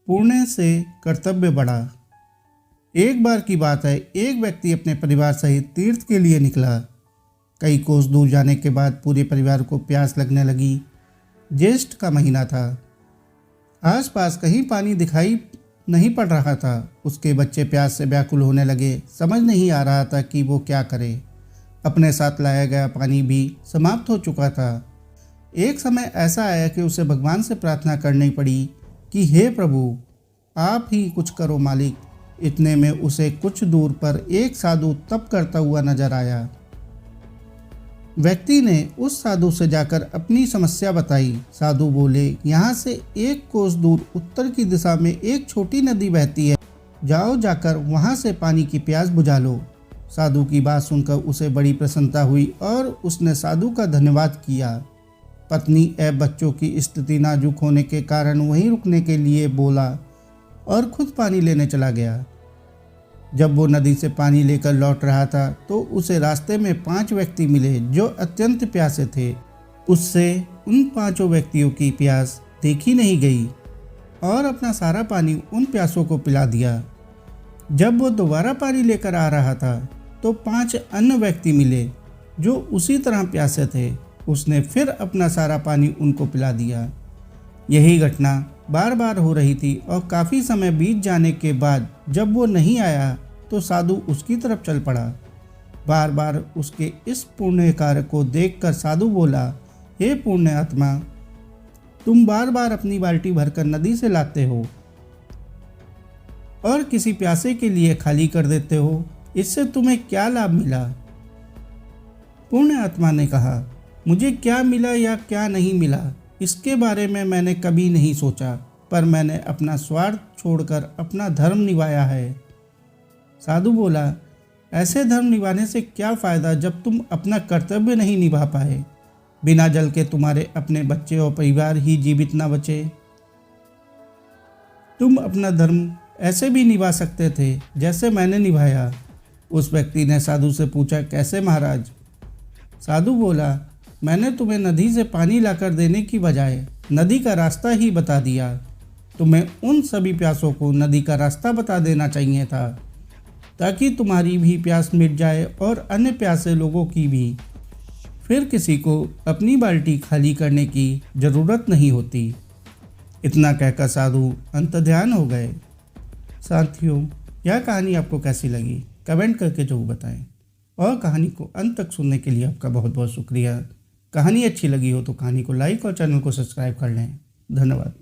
पुण्य से कर्तव्य बढ़ा। एक बार की बात है, एक व्यक्ति अपने परिवार सहित तीर्थ के लिए निकला। कई कोस दूर जाने के बाद पूरे परिवार को प्यास लगने लगी। ज्येष्ठ का महीना था। आसपास कहीं पानी दिखाई नहीं पड़ रहा था। उसके बच्चे प्यास से व्याकुल होने लगे। समझ नहीं आ रहा था कि वो क्या करे। अपने साथ लाया गया पानी भी समाप्त हो चुका था। एक समय ऐसा आया कि उसे भगवान से प्रार्थना करनी पड़ी कि हे प्रभु, आप ही कुछ करो मालिक। इतने में उसे कुछ दूर पर एक साधु तप करता हुआ नजर आया। व्यक्ति ने उस साधु से जाकर अपनी समस्या बताई। साधु बोले, यहाँ से एक कोस दूर उत्तर की दिशा में एक छोटी नदी बहती है, जाओ, जाकर वहाँ से पानी की प्यास बुझा लो। साधु की बात सुनकर उसे बड़ी प्रसन्नता हुई और उसने साधु का धन्यवाद किया। पत्नी एवं बच्चों की स्थिति नाजुक होने के कारण वहीं रुकने के लिए बोला और खुद पानी लेने चला गया। जब वो नदी से पानी लेकर लौट रहा था तो उसे रास्ते में 5 व्यक्ति मिले जो अत्यंत प्यासे थे। उससे उन 5 व्यक्तियों की प्यास देखी नहीं गई और अपना सारा पानी उन प्यासों को पिला दिया। जब वो दोबारा पानी लेकर आ रहा था तो 5 अन्य व्यक्ति मिले जो उसी तरह प्यासे थे। उसने फिर अपना सारा पानी उनको पिला दिया। यही घटना बार बार हो रही थी और काफ़ी समय बीत जाने के बाद जब वो नहीं आया तो साधु उसकी तरफ चल पड़ा। बार बार उसके इस पुण्य कार्य को देखकर साधु बोला, हे पुण्य आत्मा, तुम बार बार अपनी बाल्टी भरकर नदी से लाते हो और किसी प्यासे के लिए खाली कर देते हो, इससे तुम्हें क्या लाभ मिला? पुण्य आत्मा ने कहा, मुझे क्या मिला या क्या नहीं मिला इसके बारे में मैंने कभी नहीं सोचा, पर मैंने अपना स्वार्थ छोड़कर अपना धर्म निभाया है। साधु बोला, ऐसे धर्म निभाने से क्या फ़ायदा जब तुम अपना कर्तव्य नहीं निभा पाए। बिना जल के तुम्हारे अपने बच्चे और परिवार ही जीवित ना बचे। तुम अपना धर्म ऐसे भी निभा सकते थे जैसे मैंने निभाया। उस व्यक्ति ने साधु से पूछा, कैसे महाराज? साधु बोला, मैंने तुम्हें नदी से पानी लाकर देने की बजाय नदी का रास्ता ही बता दिया। तुम्हें उन सभी प्यासों को नदी का रास्ता बता देना चाहिए था ताकि तुम्हारी भी प्यास मिट जाए और अन्य प्यासे लोगों की भी। फिर किसी को अपनी बाल्टी खाली करने की ज़रूरत नहीं होती। इतना कहकर साधु अंतर्ध्यान हो गए। साथियों, यह कहानी आपको कैसी लगी कमेंट करके जरूर बताएं और कहानी को अंत तक सुनने के लिए आपका बहुत बहुत शुक्रिया। कहानी अच्छी लगी हो तो कहानी को लाइक और चैनल को सब्सक्राइब कर लें। धन्यवाद।